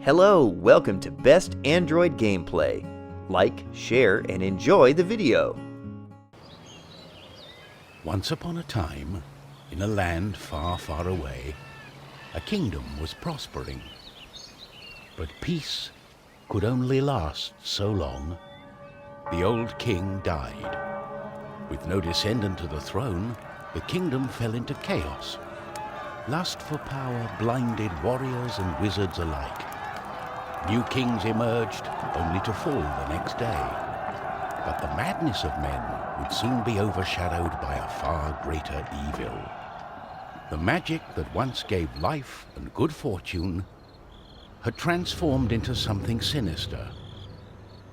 Hello, welcome to Best Android Gameplay. Like, share, and enjoy the video. Once upon a time, in a land far, far away, a kingdom was prospering. But peace could only last so long. The old king died. With no descendant to the throne, the kingdom fell into chaos. Lust for power blinded warriors and wizards alike. New kings emerged, only to fall the next day. But the madness of men would soon be overshadowed by a far greater evil. The magic that once gave life and good fortune had transformed into something sinister.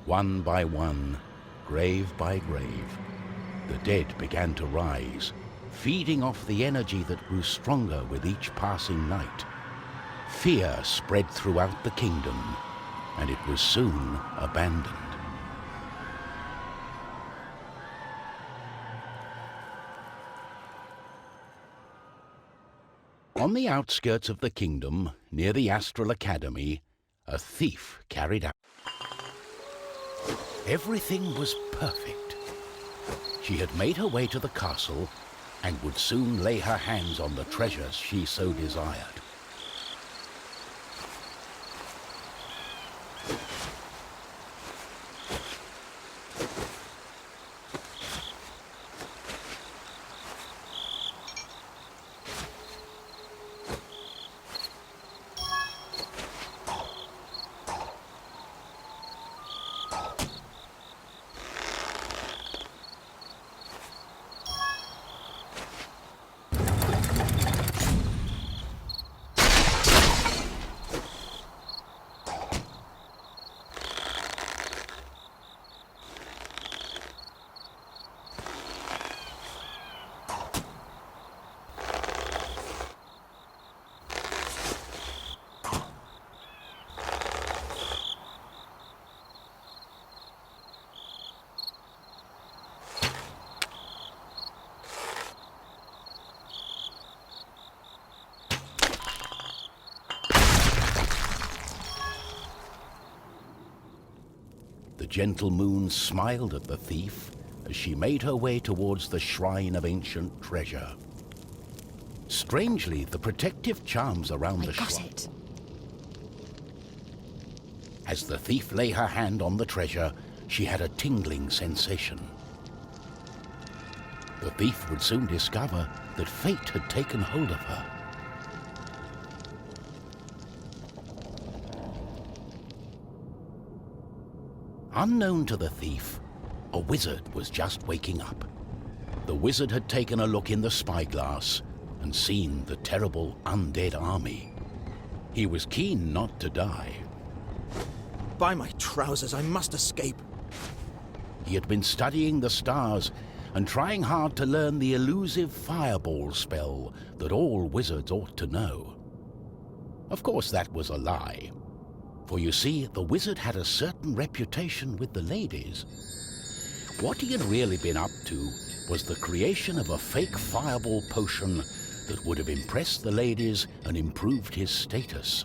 One by one, grave by grave, the dead began to rise, feeding off the energy that grew stronger with each passing night. Fear spread throughout the kingdom, and it was soon abandoned. On the outskirts of the kingdom, near the Astral Academy, a thief carried out. Everything was perfect. She had made her way to the castle and would soon lay her hands on the treasures she so desired. The gentle moon smiled at the thief as she made her way towards the shrine of ancient treasure. Strangely, the protective charms around the shrine. As the thief lay her hand on the treasure, she had a tingling sensation. The thief would soon discover that fate had taken hold of her. Unknown to the thief, a wizard was just waking up. The wizard had taken a look in the spyglass and seen the terrible undead army. He was keen not to die. By my trousers, I must escape. He had been studying the stars and trying hard to learn the elusive fireball spell that all wizards ought to know. Of course, that was a lie. For you see, the wizard had a certain reputation with the ladies. What he had really been up to was the creation of a fake fireball potion that would have impressed the ladies and improved his status.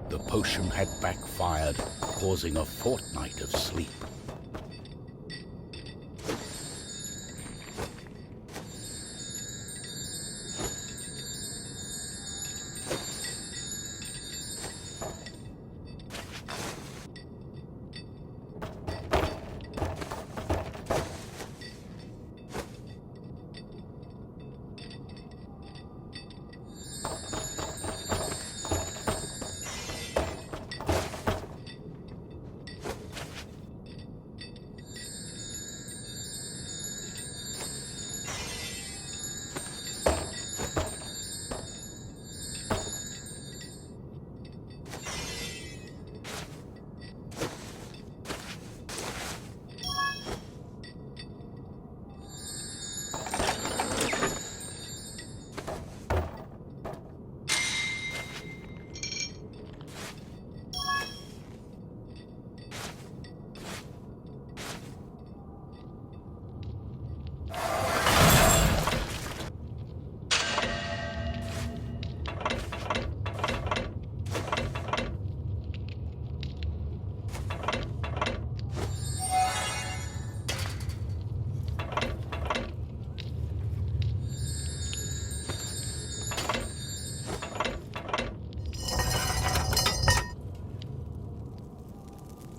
The potion had backfired, causing a fortnight of sleep.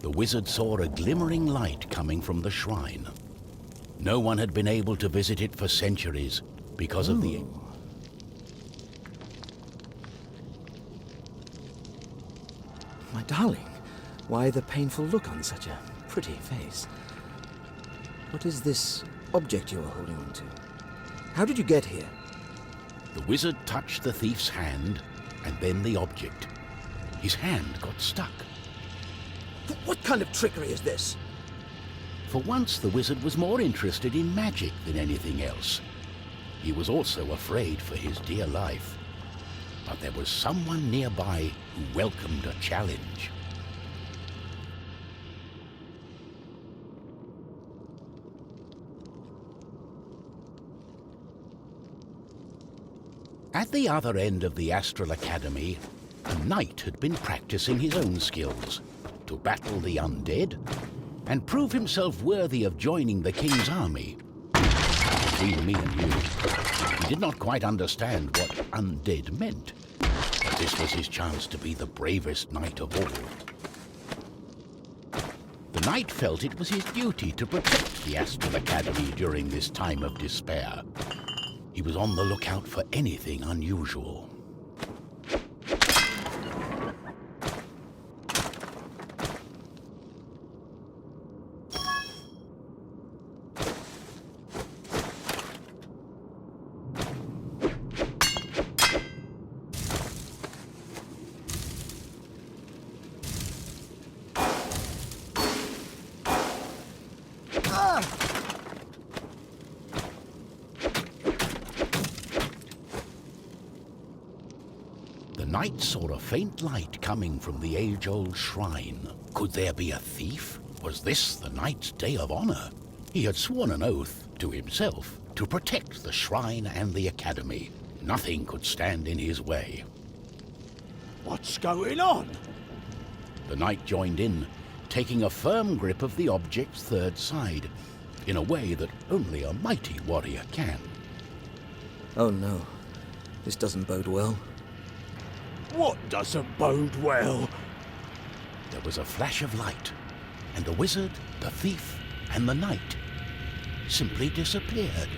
The wizard saw a glimmering light coming from the shrine. No one had been able to visit it for centuries because of the... My darling, why the painful look on such a pretty face? What is this object you are holding on to? How did you get here? The wizard touched the thief's hand, and then the object. His hand got stuck. What kind of trickery is this? For once, the wizard was more interested in magic than anything else. He was also afraid for his dear life. But there was someone nearby who welcomed a challenge. At the other end of the Astral Academy, a knight had been practicing his own skills to battle the undead and prove himself worthy of joining the king's army. Between me and you, he did not quite understand what undead meant. But this was his chance to be the bravest knight of all. The knight felt it was his duty to protect the Astral Academy during this time of despair. He was on the lookout for anything unusual. The knight saw a faint light coming from the age-old shrine. Could there be a thief? Was this the knight's day of honor? He had sworn an oath to himself to protect the shrine and the academy. Nothing could stand in his way. What's going on? The knight joined in, taking a firm grip of the object's third side, in a way that only a mighty warrior can. Oh no, this doesn't bode well. What doesn't bode well? There was a flash of light, and the wizard, the thief, and the knight simply disappeared.